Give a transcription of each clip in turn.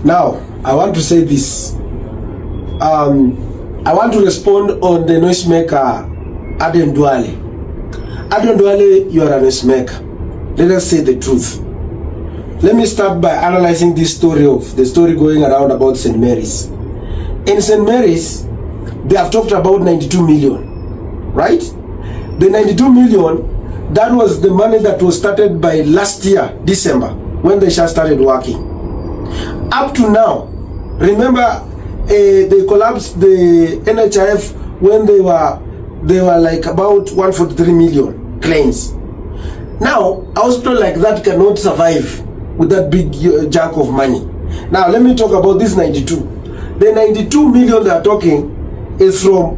Now, I want to say this. I want to respond on the noisemaker, Aden Duale. Aden Duale, you are a noisemaker. Let us say the truth. Let me start by analyzing this story going around about St. Mary's. In St. Mary's, they have talked about 92 million, right? The 92 million, that was the money that was started by last year, December, when the Shah started working. Up to now, remember, they collapsed the NHIF when they were like about 143 million claims. Now, a hospital like that cannot survive with that big chunk of money. Now, let me talk about this 92. The 92 million they are talking is from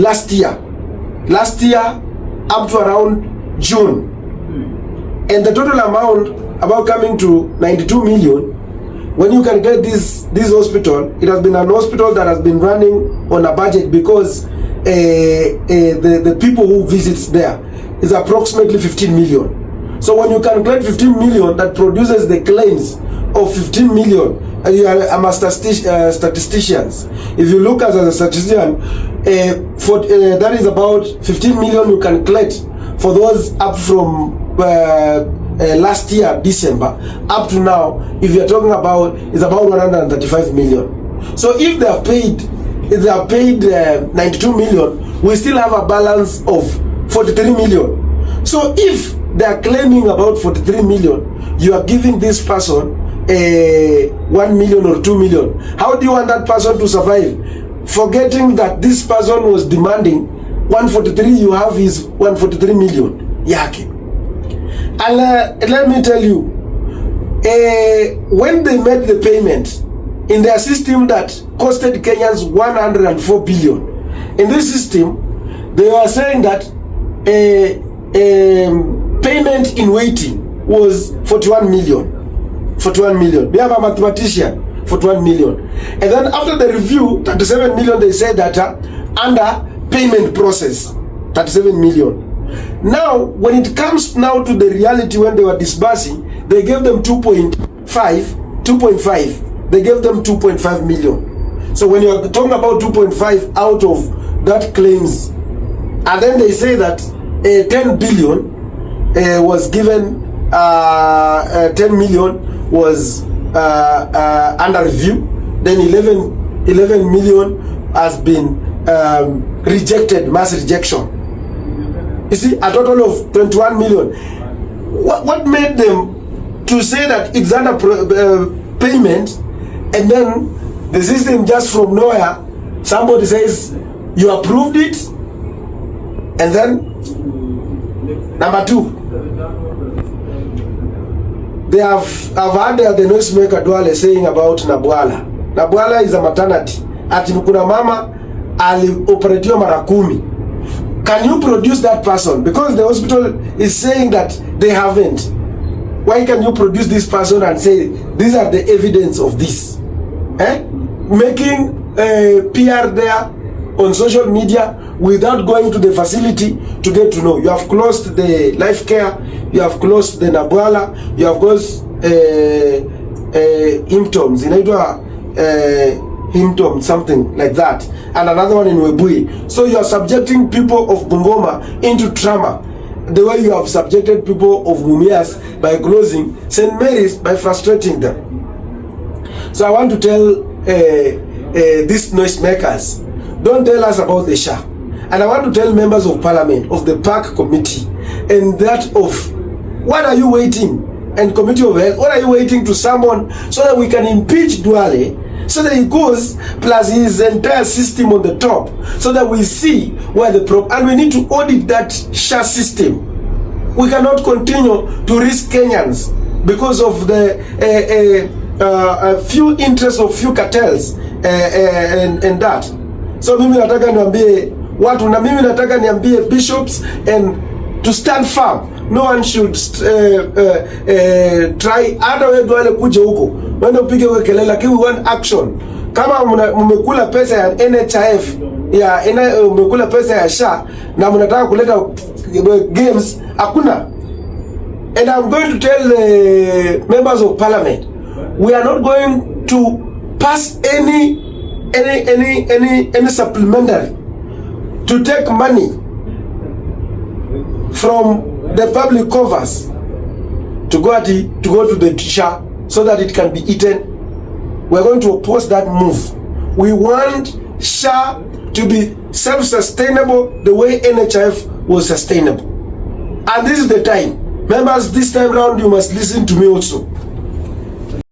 last year. Last year up to around June. And the total amount about coming to 92 million, when you can get this hospital, it has been an hospital that has been running on a budget because the people who visits there is approximately 15 million. So when you calculate 15 million, that produces the claims of 15 million. You are a master statisticians. If you look as a statistician, that is about 15 million you can collect for those up from last year, December, up to now. If you're talking about, it's about 135 million. So if they have paid 92 million, we still have a balance of 43 million. So if they are claiming about 43 million, you are giving this person 1 million or 2 million. How do you want that person to survive? Forgetting that this person was demanding 143, you have his 143 million. Yake. And let me tell you, when they made the payment in their system that costed Kenyans 104 billion, in this system, they were saying that payment in waiting was 41 million. 41 million. We have a mathematician, 41 million. And then after the review, 37 million, they said that under payment process, 37 million. Now, when it comes now to the reality, when they were disbursing, they gave them 2.5. They gave them 2.5 million. So when you are talking about 2.5 out of that claims, and then they say that 10 billion was given, 10 million was under review, then 11 million has been rejected, mass rejection. You see, a total of 21 million. What made them to say that it's under payment, and then the system just from nowhere, somebody says you approved it, and then number two, they have had the noisemaker Duale saying about Nabwala. Nabwala is a maternity. Ati kuna mama alioperatiwa mara 10. Can you produce that person? Because the hospital is saying that they haven't. Why can you produce this person and say these are the evidence of this? Making PR there on social media without going to the facility to get to know. You have closed the life care, you have closed the Nabwala, you have closed Himtoms, Himtom, something like that, and another one in Webuye. So you are subjecting people of Bungoma into trauma, the way you have subjected people of Mumias by closing St. Mary's by frustrating them. So I want to tell these noisemakers, don't tell us about the Shah. And I want to tell members of parliament, of the park committee, and that of, what are you waiting? And committee of health, what are you waiting to summon so that we can impeach Duale, so that he goes plus his entire system on the top, so that we see where the problem, and we need to audit that Shah system. We cannot continue to risk Kenyans because of the few interests of few cartels and that. So mimi nataka niambie watu, na mimi nataka niambie bishops and to stand firm. No one should try hata wewe Duale kuja huko wende upige wewe kelele, lakini we want action. Kama mmekula pesa ya NHIF mmekula pesa ya Shah na mnataka kuleta games, hakuna. And I'm going to tell the members of parliament, we are not going to pass any supplementary to take money from the public coffers to go to the teacher so that it can be eaten. We're going to oppose that move. We want SHA to be self-sustainable the way NHIF was sustainable. And this is the time. Members, this time round you must listen to me also.